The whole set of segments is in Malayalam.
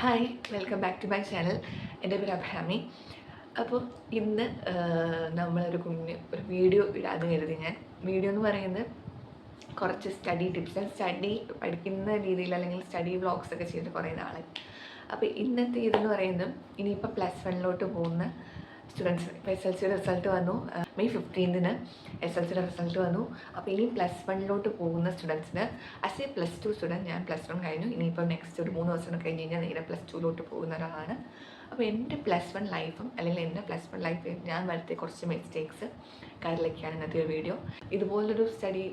Hi, welcome back to my channel. എൻ്റെ പേര് അബ്ഹാമി. അപ്പോൾ ഇന്ന് നമ്മളൊരു ഒരു വീഡിയോ ഇടാമെന്ന് കരുതി. വീഡിയോ എന്ന് പറയുന്നത് കുറച്ച് സ്റ്റഡി ടിപ്സ്, സ്റ്റഡി പഠിക്കുന്ന രീതിയിൽ അല്ലെങ്കിൽ സ്റ്റഡി വ്ളോഗ്സ് ഒക്കെ ചെയ്തിട്ട് കുറേ നാളായി. അപ്പോൾ ഇന്നത്തെ ഇതെന്ന് പറയുന്നത് ഇനിയിപ്പോൾ +1 പോകുന്ന സ്റ്റുഡൻസ്. ഇപ്പോൾ SLCയുടെ റിസൾട്ട് വന്നു, May 15 SLCയുടെ റിസൾട്ട് വന്നു. അപ്പോൾ ഇനി +1 പോകുന്ന സ്റ്റുഡൻസിന് ആസ് എ +2 സ്റ്റുഡൻറ്റ്, ഞാൻ +1 കഴിഞ്ഞു. ഇനിയിപ്പോൾ നെക്സ്റ്റ് ഒരു 3 ദിവസം കഴിഞ്ഞ് കഴിഞ്ഞാൽ നേരെ +2 പോകുന്ന ഒരാളാണ്. അപ്പോൾ എൻ്റെ +1 ലൈഫും അല്ലെങ്കിൽ എൻ്റെ +1 ലൈഫിൽ ഞാൻ വരുത്തിയ കുറച്ച് മിസ്റ്റേക്സ് കാര്യങ്ങളൊക്കെയാണ് ഇന്നത്തെ ഒരു വീഡിയോ. ഇതുപോലൊരു സ്റ്റഡി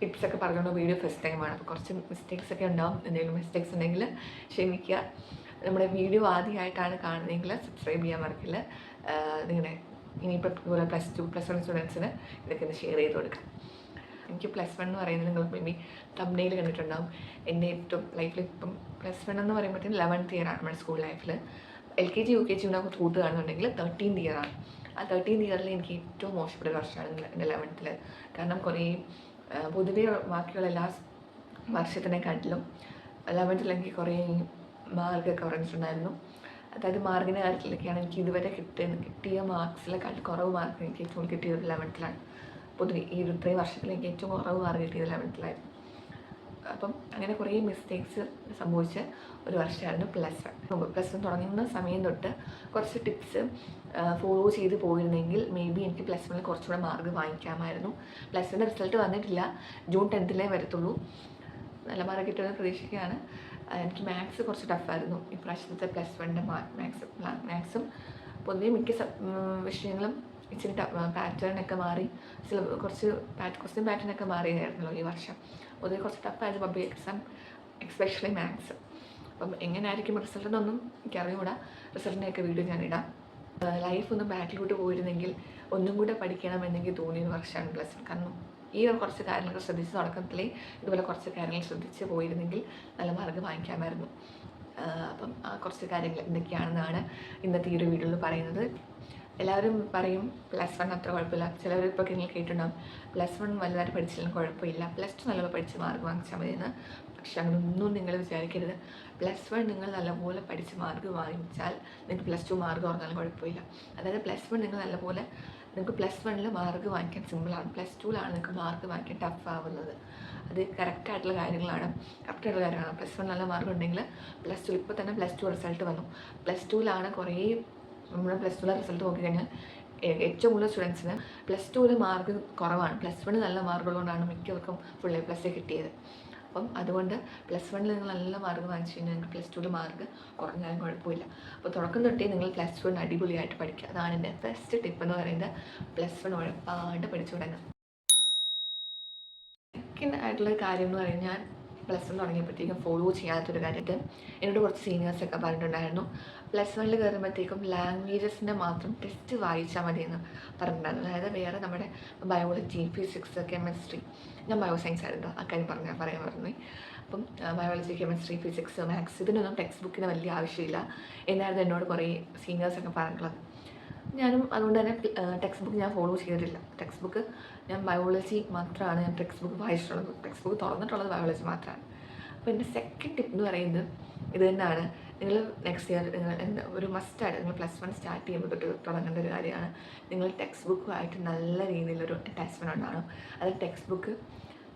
ടിപ്സൊക്കെ പറഞ്ഞുകൊണ്ട് വീഡിയോ ഫസ്റ്റ് ടൈമാണ്. അപ്പോൾ കുറച്ച് മിസ്റ്റേക്സ് ഒക്കെ ഉണ്ടാവും. എന്തെങ്കിലും മിസ്റ്റേക്സ് ഉണ്ടെങ്കിൽ ക്ഷമിക്കുക. നമ്മുടെ വീഡിയോ ആദ്യമായിട്ടാണ് കാണുന്നതെങ്കിൽ സബ്സ്ക്രൈബ് ചെയ്യാൻ മറക്കില്ല. നിങ്ങളുടെ ഇനിയിപ്പോൾ ഇതുപോലെ +1 സ്റ്റുഡൻസിന് ഇതൊക്കെ ഒന്ന് ഷെയർ ചെയ്ത് കൊടുക്കാം. എനിക്ക് +1 എന്ന് പറയുന്നത് നിങ്ങൾ മേ ബി തംബ്നെയിൽ കണ്ടിട്ടുണ്ടാവും. എൻ്റെ ഏറ്റവും ലൈഫിൽ ഇപ്പം +1 എന്ന് പറയുമ്പോഴത്തേക്കും 11th ഇയർ ആണ് നമ്മുടെ സ്കൂൾ ലൈഫിൽ. LKG UKG കൂടെ കൂട്ട് കാണുന്നുണ്ടെങ്കിൽ 13th ഇയർ ആണ്. ആ 13th ഇയറിൽ എനിക്ക് ഏറ്റവും മോശപ്പെട്ട ഒരു വർഷമാണ് എൻ്റെ 11th. കാരണം കുറേ പൊതുവെ ബാക്കിയുള്ള എല്ലാ വർഷത്തിനെക്കാട്ടിലും 11th എനിക്ക് കുറേ മാർക്ക് കുറഞ്ഞിട്ടുണ്ടായിരുന്നു. അതായത് മാർക്കിൻ്റെ കാര്യത്തിലൊക്കെയാണ് എനിക്ക് ഇതുവരെ കിട്ടിയ മാർക്സിലെക്കാൾ കുറവ് മാർക്ക് എനിക്ക് ഏറ്റവും കിട്ടിയത് 11th. പൊതുവെ ഈ ഇത്രയും വർഷത്തിൽ എനിക്ക് ഏറ്റവും കുറവ് മാർക്ക് കിട്ടിയത് 11th. അപ്പം അങ്ങനെ കുറേ മിസ്റ്റേക്സ് സംഭവിച്ച ഒരു വർഷമായിരുന്നു +1 തുടങ്ങുന്ന സമയം തൊട്ട് കുറച്ച് ടിപ്സ് ഫോളോ ചെയ്ത് പോയിരുന്നെങ്കിൽ മേ ബി എനിക്ക് +1 കുറച്ചുകൂടെ മാർക്ക് വാങ്ങിക്കാമായിരുന്നു. +1 റിസൾട്ട് വന്നിട്ടില്ല, June 10th വരത്തുള്ളൂ. നല്ല മാർക്ക് കിട്ടുമെന്ന് പ്രതീക്ഷിക്കുകയാണ്. എനിക്ക് മാത്സ് കുറച്ച് ടഫായിരുന്നു ഇപ്രാവശ്യത്തെ +1 മാത്സും. പൊതുവെ മിക്ക വിഷയങ്ങളും ഇച്ചിരി പാറ്റേണൊക്കെ മാറി, കുറച്ച് ക്വസ്റ്റ്യൻ പാറ്റേണൊക്കെ മാറിയായിരുന്നല്ലോ ഈ വർഷം. പൊതുവെ കുറച്ച് ടഫായിരുന്നു പബ്ലിക് എക്സാം, എക്സ്പെഷ്യലി മാത്സ്. അപ്പം എങ്ങനെയായിരിക്കും റിസൾട്ട് എന്നൊന്നും എനിക്കറിയൂടാ. റിസൾട്ടിൻ്റെയൊക്കെ വീഡിയോ ഞാനിടാം. ലൈഫ് ഒന്ന് ബാക്കിലോട്ട് പോയിരുന്നെങ്കിൽ ഒന്നും കൂടെ പഠിക്കണമെന്നെങ്കിൽ തോന്നിയൊരു വർഷമാണ് +1. കാരണം ഈ കുറച്ച് കാര്യങ്ങൾ ശ്രദ്ധിച്ച് തുടക്കത്തിലേ ഇതുപോലെ കുറച്ച് കാര്യങ്ങൾ ശ്രദ്ധിച്ച് പോയിരുന്നെങ്കിൽ നല്ല മാർക്ക് വാങ്ങിക്കാമായിരുന്നു. അപ്പം ആ കുറച്ച് കാര്യങ്ങൾ എന്തൊക്കെയാണെന്നാണ് ഇന്നത്തെ ഈ ഒരു വീഡിയോയിൽ പറയുന്നത്. എല്ലാവരും പറയും +1 അത്ര കുഴപ്പമില്ല. ചിലവർ ഇപ്പോൾ നിങ്ങൾ കേട്ടിട്ടുണ്ടാകും +1 വലുതായിട്ട് പഠിച്ചില്ലെങ്കിൽ കുഴപ്പമില്ല, +2 നല്ലപോലെ പഠിച്ച് മാർക്ക് വാങ്ങിച്ചാൽ മതിയെന്ന്. പക്ഷെ അങ്ങനെയൊന്നും നിങ്ങൾ വിചാരിക്കരുത്. +1 നിങ്ങൾ നല്ലപോലെ പഠിച്ച് മാർക്ക് വാങ്ങിച്ചാൽ നിങ്ങൾക്ക് +2 മാർക്ക് കുറഞ്ഞാലും കുഴപ്പമില്ല. അതായത് +1 നിങ്ങൾ നല്ലപോലെ നിങ്ങൾക്ക് +1 മാർക്ക് വാങ്ങിക്കാൻ സിമ്പിളാണ്, +2 നിങ്ങൾക്ക് മാർക്ക് വാങ്ങിക്കാൻ ടഫ് ആവുന്നത്. അത് കറക്റ്റായിട്ടുള്ള കാര്യങ്ങളാണ്. +1 നല്ല മാർക്ക് ഉണ്ടെങ്കിൽ +2 ഇപ്പോൾ തന്നെ +2 റിസൾട്ട് വന്നു. +2 കുറേ നമ്മുടെ +2 റിസൾട്ട് നോക്കിക്കഴിഞ്ഞാൽ ഏറ്റവും കൂടുതൽ സ്റ്റുഡൻസിന് +2 മാർക്ക് കുറവാണ്. +1 നല്ല മാർക്കുള്ളതുകൊണ്ടാണ് മിക്കവർക്കും ഫുൾ A+ കിട്ടിയത്. അപ്പം അതുകൊണ്ട് +1 നിങ്ങൾ നല്ല മാർക്ക് വാങ്ങിച്ചു കഴിഞ്ഞാൽ നിങ്ങൾക്ക് +2 മാർക്ക് കുറഞ്ഞാലും കുഴപ്പമില്ല. അപ്പോൾ തുടക്കം തൊട്ടേ നിങ്ങൾ +1 അടിപൊളിയായിട്ട് പഠിക്കുക. അതാണ് എൻ്റെ ഫസ്റ്റ് ടിപ്പ് എന്ന് പറയുന്നത്. +1 ഉഴപ്പാണ്ട് പഠിച്ചു തുടങ്ങുക. സെക്കൻഡ് ആയിട്ടുള്ളൊരു കാര്യം എന്ന് പറയുന്നത്, ഞാൻ +1 തുടങ്ങിയപ്പോഴത്തേക്കും ഫോളോ ചെയ്യാത്തൊരു കാര്യമായിട്ട് എന്നോട് കുറച്ച് സീനിയേഴ്സൊക്കെ പറഞ്ഞിട്ടുണ്ടായിരുന്നു. +1 കയറുമ്പോഴത്തേക്കും ലാംഗ്വേജസിൻ്റെ മാത്രം ടെസ്റ്റ് വായിച്ചാൽ മതിയെന്ന് പറഞ്ഞിട്ടുണ്ടായിരുന്നു. അതായത് വേറെ നമ്മുടെ ബയോളജി, ഫിസിക്സ്, കെമിസ്ട്രി, ഞാൻ ബയോസയൻസ് ആയിരുന്നു ആ കാര്യം പറയാൻ പറഞ്ഞു. അപ്പം ബയോളജി, കെമിസ്ട്രി, ഫിസിക്സ്, മാത്സ് ഇതിനൊന്നും ടെക്സ്റ്റ് ബുക്കിന് വലിയ ആവശ്യമില്ല എന്നായിരുന്നു എന്നോട് കുറേ സീനിയേഴ്സൊക്കെ പറഞ്ഞിട്ടുള്ളത്. ഞാനും അതുകൊണ്ട് തന്നെ ടെക്സ്റ്റ് ബുക്ക് ഞാൻ ഫോളോ ചെയ്തിട്ടില്ല. ടെക്സ്റ്റ് ബുക്ക് ഞാൻ ബയോളജി മാത്രമാണ് ഞാൻ ടെക്സ്റ്റ് ബുക്ക് വായിച്ചിട്ടുള്ളത്. ടെക്സ്റ്റ് ബുക്ക് തുറന്നിട്ടുള്ളത് ബയോളജി മാത്രമാണ്. അപ്പോൾ എൻ്റെ സെക്കൻഡ് ടിപ്പ് എന്ന് പറയുന്നത് ഇത് തന്നെയാണ്. നിങ്ങൾ നെക്സ്റ്റ് ഇയർ ഒരു മസ്റ്റായിട്ട് നിങ്ങൾ +1 സ്റ്റാർട്ട് ചെയ്യുമ്പോൾ തൊട്ട് തുടങ്ങേണ്ട ഒരു കാര്യമാണ്. നിങ്ങൾ ടെക്സ്റ്റ് ബുക്കുമായിട്ട് നല്ല രീതിയിലൊരു അറ്റാച്ച്മെൻറ്റ് ഉണ്ടാകണം. അത് ടെക്സ്റ്റ് ബുക്ക്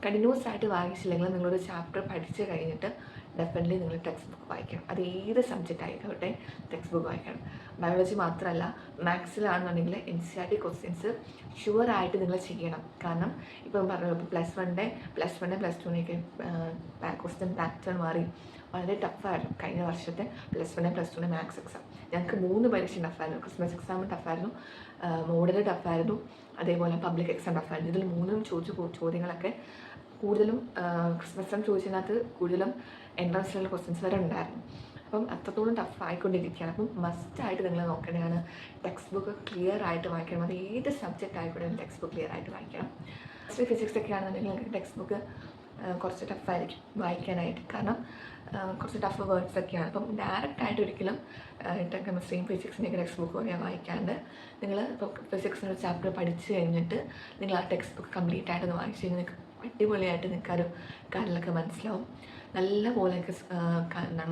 കണ്ടിന്യൂസ് ആയിട്ട് വായിച്ചില്ലെങ്കിൽ നിങ്ങളൊരു ചാപ്റ്റർ പഠിച്ച് കഴിഞ്ഞിട്ട് ഡെഫിനറ്റ്ലി നിങ്ങൾ ടെക്സ്റ്റ് ബുക്ക് വായിക്കണം. അത് ഏത് സബ്ജക്റ്റ് ആയിക്കോട്ടെ ടെക്സ്റ്റ് ബുക്ക് വായിക്കണം. ബയോളജി മാത്രമല്ല, മാത്സിലാണെന്നുണ്ടെങ്കിൽ NCERT ക്വസ്റ്റ്യൻസ് ഷുവറായിട്ട് നിങ്ങൾ ചെയ്യണം. കാരണം ഇപ്പം പറഞ്ഞത് +1 +2 ക്വസ്റ്റ്യൻ പാറ്റേൺ മാറി വളരെ ടഫായിരുന്നു. കഴിഞ്ഞ വർഷത്തെ +1 +2 മാത്സ് എക്സാം ഞങ്ങൾക്ക് 3 പരീക്ഷ ടഫായിരുന്നു. ക്രിസ്മസ് എക്സാം ടഫായിരുന്നു, മോഡൽ ടഫായിരുന്നു, അതേപോലെ പബ്ലിക് എക്സാം ടഫായിരുന്നു. ഇതിൽ 3 ചോദിച്ച ചോദ്യങ്ങളൊക്കെ കൂടുതലും ക്രിസ്മസ് എക്സാം ചോദിച്ചതിനകത്ത് കൂടുതലും എൻട്രൻസിലുള്ള ക്വസ്റ്റ്യൻസ് വരെ ഉണ്ടായിരുന്നു. അപ്പം അത്രത്തോളം ടഫ് ആയിക്കൊണ്ടിരിക്കുകയാണ്. അപ്പം മസ്റ്റായിട്ട് നിങ്ങൾ നോക്കേണ്ടതാണ് ടെക്സ്റ്റ് ബുക്ക് ക്ലിയർ ആയിട്ട് വായിക്കണം. അത് ഏത് സബ്ജക്റ്റ് ആയിക്കോട്ടെ ടെക്സ്റ്റ് ബുക്ക് ക്ലിയർ ആയിട്ട് വായിക്കണം. ഫിസിക്സ് ഒക്കെ ആണെന്നുണ്ടെങ്കിൽ നിങ്ങൾക്ക് ടെക്സ്റ്റ് ബുക്ക് കുറച്ച് ടഫായിരിക്കും വായിക്കാനായിട്ട്. കാരണം കുറച്ച് ടഫ് വേർഡ്സ് ഒക്കെയാണ്. അപ്പം ഡയറക്റ്റായിട്ട് ഒരിക്കലും കെമിസ്ട്രിയും ഫിസിക്സിൻ്റെയൊക്കെ ടെക്സ്റ്റ് ബുക്ക് വായിക്കാണ്ട് നിങ്ങൾ ഇപ്പോൾ ഫിസിക്സിൻ്റെ ഒരു ചാപ്റ്റർ പഠിച്ച് കഴിഞ്ഞിട്ട് നിങ്ങൾ ആ ടെക്സ്റ്റ് ബുക്ക് കംപ്ലീറ്റ് ആയിട്ടൊന്ന് വായിച്ച് കഴിഞ്ഞാൽ നിങ്ങൾക്ക് അടിപൊളിയായിട്ട് നിൽക്കാറ് കാര്യങ്ങളൊക്കെ മനസ്സിലാവും. നല്ല പോലെയൊക്കെ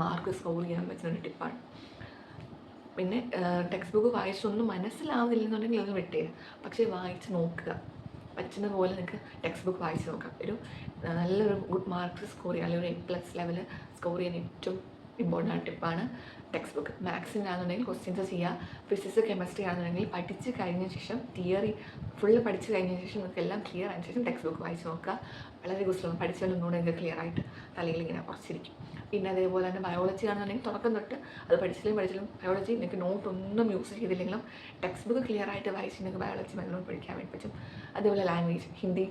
മാർക്ക് സ്കോർ ചെയ്യാൻ പറ്റുന്നൊരു ടിപ്പാണ്. പിന്നെ ടെക്സ്റ്റ് ബുക്ക് വായിച്ചൊന്നും മനസ്സിലാവുന്നില്ലെന്നുണ്ടെങ്കിൽ അത് വിട്ടേരും, പക്ഷേ വായിച്ച് നോക്കുക. പറ്റുന്ന പോലെ നിങ്ങൾക്ക് ടെക്സ്റ്റ് ബുക്ക് വായിച്ച് നോക്കാം. നല്ലൊരു ഗുഡ് മാർക്ക് സ്കോർ ചെയ്യുക, അല്ലെങ്കിൽ ഒരു A+ ലെവൽ സ്കോർ ചെയ്യാൻ ഏറ്റവും ഇമ്പോർട്ടൻ്റ് ടിപ്പാണ് ടെക്സ്റ്റ് ബുക്ക്. മാത്സിനാണെന്നുണ്ടെങ്കിൽ ക്വസ്റ്റ്യൻസ് ചെയ്യുക, ഫിസിക്സ് കെമിസ്ട്രി ആണെന്നുണ്ടെങ്കിൽ പഠിച്ച് കഴിഞ്ഞ ശേഷം തിയറി ഫുള്ള് പഠിച്ച് കഴിഞ്ഞ ശേഷം നിങ്ങൾക്ക് എല്ലാം ക്ലിയർ ആയതിനു ശേഷം ടെക്സ്റ്റ് ബുക്ക് വായിച്ച് നോക്കുക. വളരെ ഗുസ്തം പഠിച്ചാൽ ഒന്നുകൂടെ നിങ്ങൾക്ക് ക്ലിയർ ആയിട്ട് തലയിൽ ഇങ്ങനെ കുറച്ചിരിക്കും. പിന്നെ അതേപോലെ തന്നെ ബയോളജി ആണെന്നുണ്ടെങ്കിൽ തുടക്കം തൊട്ട് അത് പഠിച്ചാലും ബയോളജി നിങ്ങൾക്ക് നോട്ടൊന്നും യൂസ് ചെയ്തില്ലെങ്കിലും ടെക്സ്റ്റ് ബുക്ക് ക്ലിയർ ആയിട്ട് വായിച്ച് നിങ്ങൾക്ക് ബയോളജി നല്ലോണം പഠിക്കാൻ വേണ്ടി പറ്റും. അതേപോലെ ലാംഗ്വേജ് ഹിന്ദി,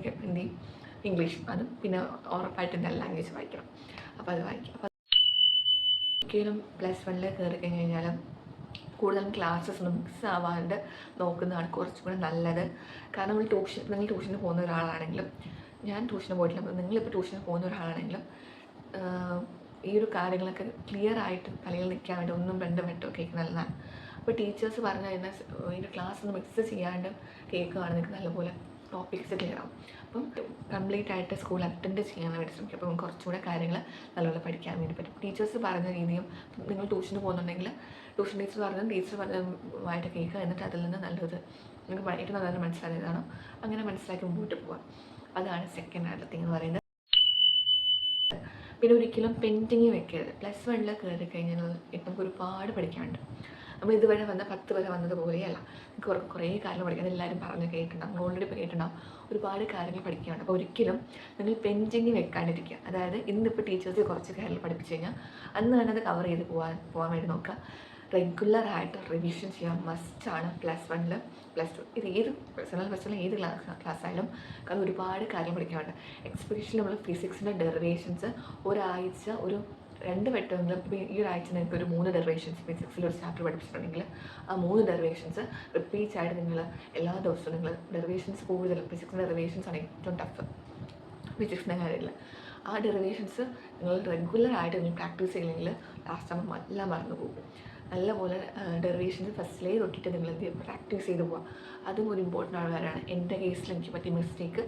ഇംഗ്ലീഷ്, അതും പിന്നെ ഉറപ്പായിട്ടും നല്ല ലാംഗ്വേജ് വായിക്കണം. അപ്പോൾ അത് വായിക്കും. അപ്പോൾ ഒരിക്കലും +1 കയറി കഴിഞ്ഞ് കഴിഞ്ഞാൽ കൂടുതലും ക്ലാസ്സസ് ഒന്നും മിക്സ് ആവാണ്ട് നോക്കുന്നതാണ് കുറച്ചും കൂടെ നല്ലത്. കാരണം നിങ്ങൾ ട്യൂഷന് പോകുന്ന ഒരാളാണെങ്കിലും, ഞാൻ ട്യൂഷന് പോയിട്ടില്ല, അപ്പോൾ നിങ്ങളിപ്പോൾ ട്യൂഷന് പോകുന്ന ഒരാളാണെങ്കിലും ഈ ഒരു കാര്യങ്ങളൊക്കെ ക്ലിയർ ആയിട്ട് തലയിൽ നിൽക്കാൻ വേണ്ടി ഒന്നും രണ്ടും വട്ടം കേൾക്കുന്നതാണ്. അപ്പോൾ ടീച്ചേഴ്സ് പറഞ്ഞു കഴിഞ്ഞാൽ ഈ ഒരു ക്ലാസ് ഒന്ന് മിക്സ് ചെയ്യാണ്ട് കേൾക്കുകയാണെങ്കിൽ നിങ്ങൾക്ക് നല്ലപോലെ ടോപ്പിക്സ് ക്ലിയർ ആവും. അപ്പം കംപ്ലീറ്റ് ആയിട്ട് സ്കൂൾ അറ്റൻഡ് ചെയ്യാൻ വേണ്ടി ശ്രമിക്കും. അപ്പം കുറച്ചുകൂടെ കാര്യങ്ങൾ നല്ലപോലെ പഠിക്കാൻ വേണ്ടി പറ്റും. ടീച്ചേഴ്സ് പറഞ്ഞ രീതിയും നിങ്ങൾ ട്യൂഷന് പോകുന്നുണ്ടെങ്കിൽ ട്യൂഷൻ ടീച്ചർ പറഞ്ഞതുമായിട്ട് കേൾക്കുക, എന്നിട്ട് അതിൽ നിന്ന് നല്ലത് നിങ്ങൾക്ക് ഏറ്റവും നല്ലത് മനസ്സിലായതാണോ അങ്ങനെ മനസ്സിലാക്കി മുമ്പോട്ട് പോകാം. അതാണ് സെക്കൻഡ് ആയിട്ടുള്ള തിങ് എന്ന് പറയുന്നത്. പിന്നെ ഒരിക്കലും പെൻഡിങ് വെക്കരുത്. +1 കയറി കഴിഞ്ഞാൽ നമുക്ക് ഒരുപാട് പഠിക്കാനുണ്ട്. നമ്മൾ ഇതുവരെ 10 വരെ വന്നതുപോലെയല്ല, നമുക്ക് കുറേ കാര്യങ്ങൾ പഠിക്കാം. അതെല്ലാവരും പറഞ്ഞ് കേട്ടിട്ടുണ്ടാകും, നമ്മൾ ഓൾറെഡി കേട്ടിട്ടുണ്ടാകും. ഒരുപാട് കാര്യങ്ങൾ പഠിക്കാനുണ്ട്. അപ്പോൾ ഒരിക്കലും നിങ്ങൾ പെൻഡിങ് വെക്കാണ്ടിരിക്കുക. അതായത് ഇന്നിപ്പോൾ ടീച്ചേഴ്സ് കുറച്ച് കാര്യങ്ങൾ പഠിപ്പിച്ച് കഴിഞ്ഞാൽ അന്ന് തന്നെ അത് കവർ ചെയ്ത് പോകാൻ വേണ്ടി നോക്കുക. റെഗുലറായിട്ട് റിവിഷൻ ചെയ്യാൻ മസ്റ്റാണ് +1 +2. ഇത് ഏത് +1 ഏത് ക്ലാസ് ആയാലും. കാരണം ഒരുപാട് കാര്യങ്ങൾ പഠിക്കാനുണ്ട്. എക്സ്പെഷ്യലി നമ്മൾ ഫിസിക്സിൻ്റെ ഡെറിവേഷൻസ് ഒരാഴ്ച ഒരു 2 വട്ടമെങ്കിലും, ഇപ്പോൾ ഈ ഒരാഴ്ച നിങ്ങൾക്ക് ഒരു 3 ഡെറിവേഷൻസ് ഫിസിക്സിൽ ഒരു ചാപ്റ്റർ പഠിപ്പിച്ചിട്ടുണ്ടെങ്കിൽ ആ 3 ഡെറിവേഷൻസ് റിപ്പീറ്റ് ആയിട്ട് നിങ്ങൾ എല്ലാ ദിവസവും നിങ്ങൾ ഡെറിവേഷൻസ് കൂടുതലും ഫിസിക്സിൻ്റെ ഡെറിവേഷൻസ് ആണ് ഏറ്റവും ടഫ് ഫിസിക്സിൻ്റെ കാര്യത്തിൽ. ആ ഡെറിവേഷൻസ് നിങ്ങൾ റെഗുലറായിട്ട് നിങ്ങൾ പ്രാക്ടീസ് ചെയ്യില്ലെങ്കിൽ ലാസ്റ്റ് ആകുമ്പോൾ എല്ലാം മറന്നു പോകും. നല്ലപോലെ ഡെറിവേഷൻസ് ഫസ്റ്റിലേ തൊട്ടിട്ട് നിങ്ങൾ പ്രാക്ടീസ് ചെയ്ത് പോവുക. അതും ഒരു ഇമ്പോർട്ടൻ്റ് കാര്യമാണ്. എൻ്റെ കേസിൽ എനിക്ക് പറ്റിയ മിസ്റ്റേക്ക്,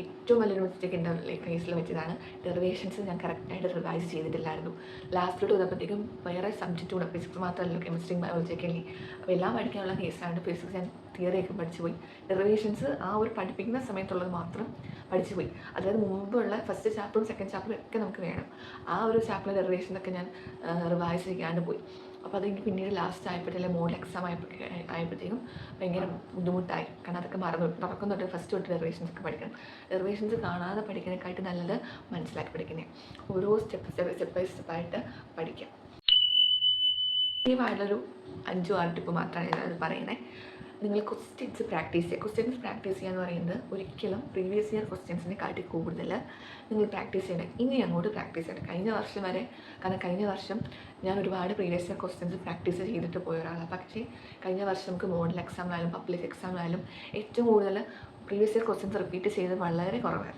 ഏറ്റവും വലിയൊരു മിസ്റ്റേക്ക് എൻ്റെ കേസിൽ പറ്റിയതാണ്. ഡെറിവേഷൻസ് ഞാൻ കറക്റ്റായിട്ട് റിവൈസ് ചെയ്തിട്ടില്ലായിരുന്നു. ലാസ്റ്റിലോട്ട് വന്നപ്പോഴത്തേക്കും വേറെ സബ്ജക്റ്റ് കൂടെ, ഫിസിക്സ് മാത്രമല്ല കെമിസ്ട്രി ബയോളജിയൊക്കെ അല്ലേ, അപ്പോൾ എല്ലാം പഠിക്കാനുള്ള കേസാണ്. ഫിസിക്സ് ഞാൻ തിയറിയൊക്കെ പഠിച്ചു പോയി. ഡെറിവേഷൻസ് ആ ഒരു പഠിപ്പിക്കുന്ന സമയത്തുള്ളത് മാത്രം പഠിച്ചു പോയി. അതായത് മുമ്പുള്ള ഫസ്റ്റ് ചാപ്റ്ററും സെക്കൻഡ് ചാപ്റ്ററും ഒക്കെ നമുക്ക് വേണം. ആ ഒരു ചാപ്റ്റർ ഡെറിവേഷനൊക്കെ ഞാൻ റിവൈസ് ചെയ്യാണ്ട് പോയി. അപ്പോൾ അതെനിക്ക് പിന്നീട് ലാസ്റ്റ് ആയപ്പോഴത്തേക്കും മോഡൽ എക്സാം ആയപ്പോഴത്തേക്കും ഭയങ്കര ബുദ്ധിമുട്ടായി. കാരണം അതൊക്കെ മറന്നു. തുടക്കം തൊട്ട് ഫസ്റ്റ് തൊട്ട് ഡെറിവേഷൻസ് ഒക്കെ പഠിക്കണം. ഡെറിവേഷൻസ് കാണാതെ പഠിക്കുന്നതിനെക്കാട്ട് നല്ലത് മനസ്സിലാക്കി പഠിക്കുന്നത്. ഓരോ സ്റ്റെപ്പ് ബൈ സ്റ്റെപ്പായിട്ട് പഠിക്കാം. ആയിട്ടുള്ളൊരു 5-6 ടിപ്പ് മാത്രമാണ് ഞാനത് പറയുന്നത്. നിങ്ങൾ ക്വസ്റ്റ്യൻസ് പ്രാക്ടീസ് ചെയ്യുക. ക്വസ്റ്റ്യൻസ് പ്രാക്ടീസ് ചെയ്യുക എന്ന് പറയുന്നത് ഒരിക്കലും പ്രീവിയസ് ഇയർ ക്വസ്റ്റ്യൻസിനെ കാട്ടി കൂടുതൽ നിങ്ങൾ പ്രാക്ടീസ് ചെയ്യണം. ഇനി അങ്ങോട്ട് പ്രാക്ടീസ് ചെയ്യണം. കഴിഞ്ഞ വർഷം വരെ, കാരണം കഴിഞ്ഞ വർഷം ഞാൻ ഒരുപാട് പ്രീവിയസ് ഇയർ ക്വസ്റ്റ്യൻസ് പ്രാക്ടീസ് ചെയ്തിട്ട് പോയ ഒരാളാണ്. പക്ഷേ കഴിഞ്ഞ വർഷം നമുക്ക് മോഡൽ എക്സാമിനായാലും പബ്ലിക് എക്സാമിനായാലും ഏറ്റവും കൂടുതൽ പ്രീവിയസ് ഇയർ ക്വസ്റ്റ്യൻസ് റിപ്പീറ്റ് ചെയ്ത് വളരെ കുറവാണ്.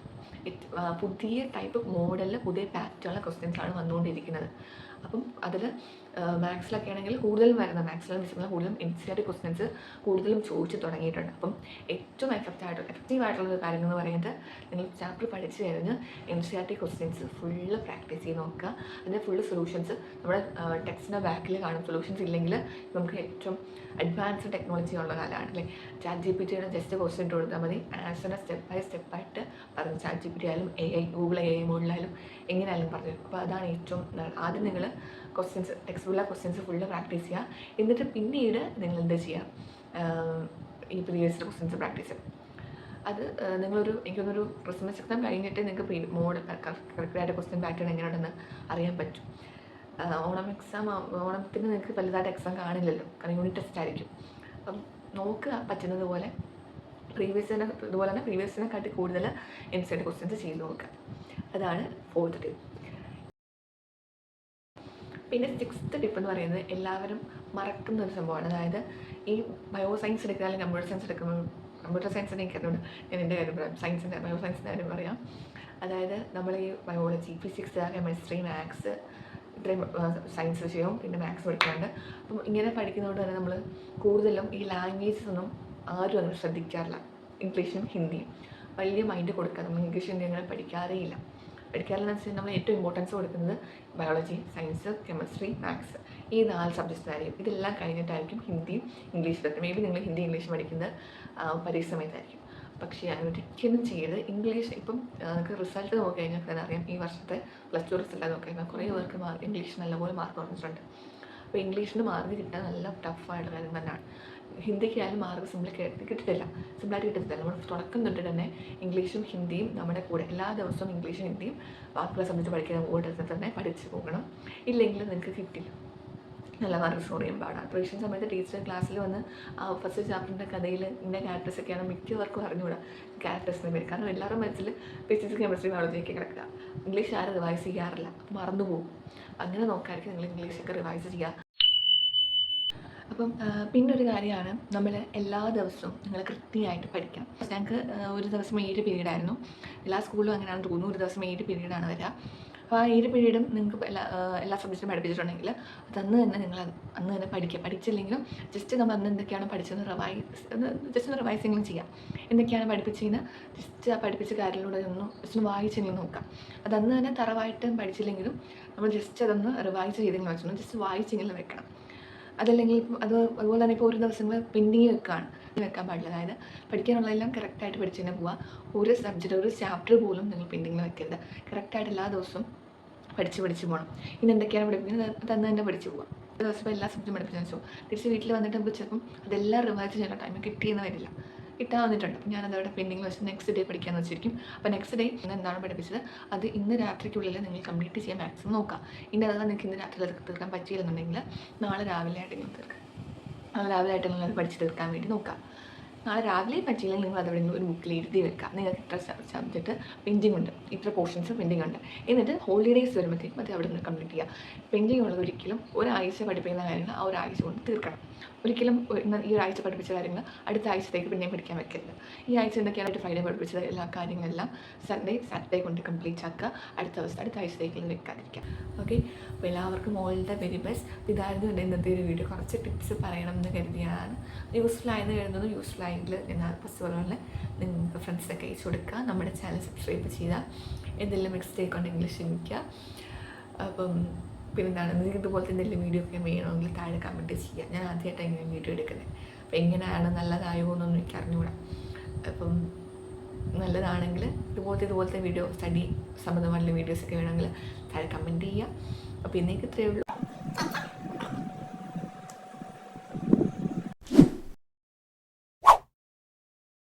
പുതിയ ടൈപ്പ് മോഡലിൽ പുതിയ പാറ്റേണുള്ള ക്വസ്റ്റ്യൻസാണ് വന്നുകൊണ്ടിരിക്കുന്നത്. അപ്പം അതിൽ മാത്സിലൊക്കെ ആണെങ്കിൽ കൂടുതലും വരുന്നത്, മാത്സിലും ഫിസിക്സിലും കൂടുതലും NCERT ക്വസ്റ്റ്യൻസ് കൂടുതലും ചോദിച്ച് തുടങ്ങിയിട്ടുണ്ട്. അപ്പം ഏറ്റവും എഫക്റ്റീവായിട്ടുള്ള കാര്യം എന്ന് പറയുന്നത് നിങ്ങൾ ചാപ്റ്റർ പഠിച്ച് കഴിഞ്ഞ് NCERT ക്വസ്റ്റ്യൻസ് ഫുള്ള് പ്രാക്ടീസ് ചെയ്ത് നോക്കുക. അതിൻ്റെ ഫുള്ള് സൊല്യൂഷൻസ് നമ്മുടെ ടെക്സ്റ്റിൻ്റെ ബാക്കിൽ കാണും. സൊല്യൂഷൻസ് ഇല്ലെങ്കിൽ നമുക്ക് ഏറ്റവും അഡ്വാൻസ്ഡ് ടെക്നോളജി ഉള്ള കാലമാണ് അല്ലേ. ChatGPTയുടെ ജസ്റ്റ് ക്വസ്റ്റ്യൻ ഇട്ട് കൊടുത്താൽ മതി, ആൻസറിനെ സ്റ്റെപ്പ് ബൈ സ്റ്റെപ്പായിട്ട് പറഞ്ഞു. ChatGPT ആയാലും ഗൂഗിൾ AI മോഡലായാലും എങ്ങനെയായാലും പറഞ്ഞു. അപ്പോൾ അതാണ് ഏറ്റവും ആദ്യം നിങ്ങൾ questions text questions full practice ചെയ്യുക. എന്നിട്ട് പിന്നീട് നിങ്ങൾ എന്ത് ചെയ്യുക, ഈ പ്രീവിയസ് ക്വസ്റ്റ്യൻസ് പ്രാക്ടീസ് ചെയ്യുക. അത് എനിക്കൊന്നൊരു ക്രിസ്മസ് എക്സാം കഴിഞ്ഞിട്ട് നിങ്ങൾക്ക് മോഡൽ കറക്റ്റായിട്ട് ക്വസ്റ്റ്യൻ പാറ്റേൺ എങ്ങനെയുണ്ടെന്ന് അറിയാൻ പറ്റും. ഓണത്തിന് നിങ്ങൾക്ക് വലുതായിട്ട് എക്സാം കാണില്ലല്ലോ, കാരണം യൂണിറ്റ് ടെസ്റ്റ് ആയിരിക്കും. അപ്പം നോക്കുക പറ്റുന്നത് പോലെ ഇതുപോലെ തന്നെ പ്രീവിയസിനെക്കാട്ടി കൂടുതൽ NCERT ക്വസ്റ്റ്യൻസ് ചെയ്ത് നോക്കുക. അതാണ് 4th ടിപ്പ്. പിന്നെ 6th ടിപ്പ് എന്ന് പറയുന്നത് എല്ലാവരും മറക്കുന്ന ഒരു സംഭവമാണ്. അതായത് ഈ ബയോ സയൻസ് എടുക്കുക അല്ലെങ്കിൽ കമ്പ്യൂട്ടർ സയൻസിനെ എനിക്കതുകൊണ്ട് ഞാൻ എൻ്റെ കാര്യം പറയാം, ബയോ സയൻസിൻ്റെ കാര്യം പറയാം. അതായത് നമ്മൾ ഈ ബയോളജി, ഫിസിക്സ്, കെമിസ്ട്രി, മാത്സ്, ഇത്രയും സയൻസ് വിഷയവും പിന്നെ മാത്സ് പഠിക്കാറുണ്ട്. അപ്പം ഇങ്ങനെ പഠിക്കുന്നതുകൊണ്ട് തന്നെ നമ്മൾ കൂടുതലും ഈ ലാംഗ്വേജസ് ഒന്നും ആരും അങ്ങനെ ശ്രദ്ധിക്കാറില്ല, ഇംഗ്ലീഷും ഹിന്ദിയും. വലിയ മൈൻഡ് കൊടുക്കുക. നമ്മൾ ഇംഗ്ലീഷ് ഹിന്ദി അങ്ങനെ പഠിക്കാറേയില്ല. പഠിക്കാറില്ലെന്ന് വെച്ചാൽ നമ്മൾ ഏറ്റവും ഇമ്പോർട്ടൻസ് കൊടുക്കുന്നത് ബയോളജി, സയൻസ്, കെമിസ്ട്രി, മാത്സ്, ഈ 4 സബ്ജക്ട്സിനായിരിക്കും. ഇതെല്ലാം കഴിഞ്ഞിട്ടായിരിക്കും ഹിന്ദിയും ഇംഗ്ലീഷ് പറ്റും. മേ ബി നിങ്ങൾ ഹിന്ദി ഇംഗ്ലീഷ് പഠിക്കുന്നത് പരീക്ഷ സമയത്തായിരിക്കും. പക്ഷേ അങ്ങനെ ഒരിക്കലും ചെയ്യരുത്. ഇംഗ്ലീഷ് ഇപ്പം നമുക്ക് റിസൾട്ട് നോക്കി കഴിഞ്ഞാൽ തന്നെ അറിയാം. ഈ വർഷത്തെ +2 റിസൾട്ട് നോക്കി കഴിഞ്ഞാൽ കുറേ പേർക്ക് ഇംഗ്ലീഷ് നല്ലപോലെ മാർക്ക് വന്നിട്ടുണ്ട്. അപ്പോൾ ഇംഗ്ലീഷിന് മാർക്ക് കിട്ടാൻ നല്ല ടഫായിട്ടുള്ള കാര്യം തന്നെയാണ്. ഹിന്ദിക്കായാലും മാർക്ക് സിമ്പിളായിട്ട് കിട്ടത്തില്ല. നമ്മൾ തുടക്കം തൊട്ട് തന്നെ ഇംഗ്ലീഷും ഹിന്ദിയും നമ്മുടെ കൂടെ എല്ലാ ദിവസവും ഇംഗ്ലീഷും ഹിന്ദിയും ബാക്കിയുള്ള സബ്ജക്റ്റ് പഠിക്കാൻ കൂടെ തന്നെ പഠിച്ച് പോകണം. ഇല്ലെങ്കിൽ നിങ്ങൾക്ക് കിട്ടില്ല, നല്ല മാർക്ക് സ്കോർ ചെയ്യാൻ പാടാണ്. പരീക്ഷ സമയത്ത് ടീച്ചർ ക്ലാസ്സിൽ വന്ന് ഫസ്റ്റ് ചാപ്റ്ററിൻ്റെ കഥയിൽ ഇന്ന ക്യാരക്ടേഴ്സൊക്കെയാണ് മിക്കവർക്കും അറിഞ്ഞുകൂടാ ക്യാരക്ടേഴ്സിൻ്റെ പേര്. കാരണം എല്ലാവരും മനസ്സിൽ ഫിസിക്സ്, കെമിസ്ട്രി, ബയോളജിയൊക്കെ കിടക്കുക. ഇംഗ്ലീഷ് ആരും റിവൈസ് ചെയ്യാറില്ല, മറന്നുപോകും. അങ്ങനെ നോക്കായിരിക്കും നിങ്ങൾ ഇംഗ്ലീഷൊക്കെ റിവൈസ് ചെയ്യുക. അപ്പം പിന്നെ ഒരു കാര്യമാണ്, നമ്മൾ എല്ലാ ദിവസവും നിങ്ങൾ കൃത്യമായിട്ട് പഠിക്കണം. ഞങ്ങൾക്ക് ഒരു ദിവസം 7 പീരീഡായിരുന്നു. എല്ലാ സ്കൂളിലും അങ്ങനെയാണെന്ന് തോന്നുന്നു. ഒരു ദിവസം 7 പീരീഡാണ് വരിക. അപ്പോൾ ആ 7 പീരീഡും നിങ്ങൾക്ക് എല്ലാ സബ്ജക്റ്റും പഠിപ്പിച്ചിട്ടുണ്ടെങ്കിൽ അതന്ന് തന്നെ നിങ്ങൾ അന്ന് തന്നെ പഠിക്കുക. പഠിച്ചില്ലെങ്കിലും ജസ്റ്റ് നമ്മൾ അന്ന് എന്തൊക്കെയാണ് പഠിച്ചതെന്ന് ജസ്റ്റ് ഒന്ന് റിവൈസിങ്ങും ചെയ്യാം. എന്തൊക്കെയാണ് പഠിപ്പിച്ചതെന്ന് ജസ്റ്റ് ആ പഠിപ്പിച്ച കാര്യത്തിലൂടെ ജസ്റ്റ് വായിച്ചെങ്കിലും നോക്കാം. അതന്ന് തന്നെ തറവായിട്ടും പഠിച്ചില്ലെങ്കിലും നമ്മൾ ജസ്റ്റ് അതൊന്ന് റിവൈസ് ചെയ്തെങ്കിലും വെച്ചോ, ജസ്റ്റ് വായിച്ചെങ്കിലും വെക്കണം. അതല്ലെങ്കിൽ അതുപോലെ തന്നെ ഇപ്പോൾ ഒരു ദിവസങ്ങൾ പെൻഡിങ് വെക്കാൻ പാടില്ല. അതായത് പഠിക്കാനുള്ളതെല്ലാം കറക്റ്റായിട്ട് പഠിച്ച് തന്നെ പോവുക. ഒരു സബ്ജക്റ്റ്, ഒരു ചാപ്റ്റർ പോലും നിങ്ങൾ പെൻഡിങ്ങിൽ വെക്കരുത്. കറക്റ്റായിട്ട് എല്ലാ ദിവസവും പഠിച്ച് പോകണം. ഇനി എന്തൊക്കെയാണ് പഠിപ്പിക്കുന്നത് അതന്ന് തന്നെ പഠിച്ച് പോകാം. ഒരു ദിവസം എല്ലാ സബ്ജക്റ്റും പഠിപ്പിച്ചു വെച്ചോ, തിരിച്ച് വീട്ടിൽ വന്നിട്ട് നമുക്ക് ചിലപ്പം അതെല്ലാം റിവൈസ് ചെയ്യുന്ന ടൈം കിട്ടിയെന്ന് വരില്ല, കിട്ടാൻ വന്നിട്ടുണ്ട്. അപ്പോൾ ഞാനതവിടെ പെൻഡിങ്ങിൽ വെച്ച് നെക്സ്റ്റ് ഡേ പഠിക്കാമെന്ന് വെച്ചിരിക്കും. അപ്പോൾ നെക്സ്റ്റ് ഡേ ഇന്ന് എന്താണ് പഠിപ്പിച്ചത് അത് ഇന്ന് രാത്രിക്കുള്ളിൽ നിങ്ങൾ കംപ്ലീറ്റ് ചെയ്യാൻ മാക്സിമം നോക്കാം. ഇനി അഥവാ നിങ്ങൾക്ക് ഇന്ന് രാത്രി തീർക്കാൻ പറ്റിയില്ലെന്നുണ്ടെങ്കിൽ നാളെ രാവിലെ ആയിട്ട് നിങ്ങൾ തീർക്കാം. നാളെ രാവിലെ ആയിട്ട് നിങ്ങൾ പഠിച്ച് തീർക്കാൻ വേണ്ടി നോക്കാം. നാളെ രാവിലെ പറ്റിയില്ലെങ്കിൽ നിങ്ങൾ അതവിടെ ഒരു ബുക്കിൽ എഴുതി വെക്കാം. നിങ്ങൾക്ക് ഇത്ര സബ്ജക്റ്റ് പെൻഡിങ് ഉണ്ട്, ഇത്ര പോർഷൻസ് പെൻഡിങ് ഉണ്ട്. എന്നിട്ട് ഹോളിഡേയ്സ് വരുമ്പോഴത്തേക്കും അത് അവിടെ നിന്ന് കംപ്ലീറ്റ് ചെയ്യുക. പെൻഡിങ് ഉള്ളത് ഒരിക്കലും ഒരാഴ്ച പഠിപ്പിക്കുന്ന കാര്യങ്ങൾ ആ ഒരാഴ്ച കൊണ്ട് തീർക്കണം. ഒരിക്കലും ഈ ഒരാഴ്ച പഠിപ്പിച്ച കാര്യങ്ങൾ അടുത്ത ആഴ്ചത്തേക്ക് പിന്നെയും പഠിക്കാൻ വെക്കരുത്. ഈ ആഴ്ച എന്തൊക്കെയാണ് ഫ്രൈഡേ പഠിപ്പിച്ചത് എല്ലാ കാര്യങ്ങളെല്ലാം സാറ്റർഡേ കൊണ്ട് കംപ്ലീറ്റ് ആക്കുക. അടുത്ത ആഴ്ചത്തേക്ക് വെക്കാതിരിക്കുക. ഓക്കെ, അപ്പോൾ എല്ലാവർക്കും ഓൾ ദ വെരി ബെസ്റ്റ്. ഇതായിരുന്നു എൻ്റെ ഇന്നത്തെ ഒരു വീഡിയോ. കുറച്ച് ടിപ്സ് പറയണം എന്ന് കരുതിയാണ്. യൂസ്ഫുൾ ആയെന്ന് കരുതുന്നു. യൂസ്ഫുൾ ആയെങ്കിൽ ഞാൻ ഫസ്റ്റ് പറഞ്ഞ നിങ്ങൾക്ക് ഫ്രണ്ട്സിനൊക്കെ അയച്ചു കൊടുക്കുക. നമ്മുടെ ചാനൽ സബ്സ്ക്രൈബ് ചെയ്താൽ എന്തെങ്കിലും മിസ്റ്റേക്ക് ഉണ്ടെങ്കിൽ ക്ഷമിക്കുക. അപ്പം പിന്നെന്താണ്, നിങ്ങൾക്ക് ഇതുപോലത്തെ എന്തെങ്കിലും വീഡിയോ ഒക്കെ വേണമെങ്കിൽ താഴെ കമൻറ്റ് ചെയ്യുക. ഞാൻ ആദ്യമായിട്ടാണ് ഇങ്ങനെ വീഡിയോ എടുക്കുന്നത്. അപ്പം എങ്ങനെയാണ് നല്ലതായോ എന്നൊന്നും എനിക്ക് അറിഞ്ഞുകൂടാ. അപ്പം നല്ലതാണെങ്കിൽ ഇതുപോലത്തെ വീഡിയോ സ്റ്റഡി സംബന്ധമായിട്ടുള്ള വീഡിയോസൊക്കെ വേണമെങ്കിൽ താഴെ കമൻറ്റ് ചെയ്യുക. അപ്പോൾ ഇന്നേക്ക് ഇത്രയേ ഉള്ളൂ.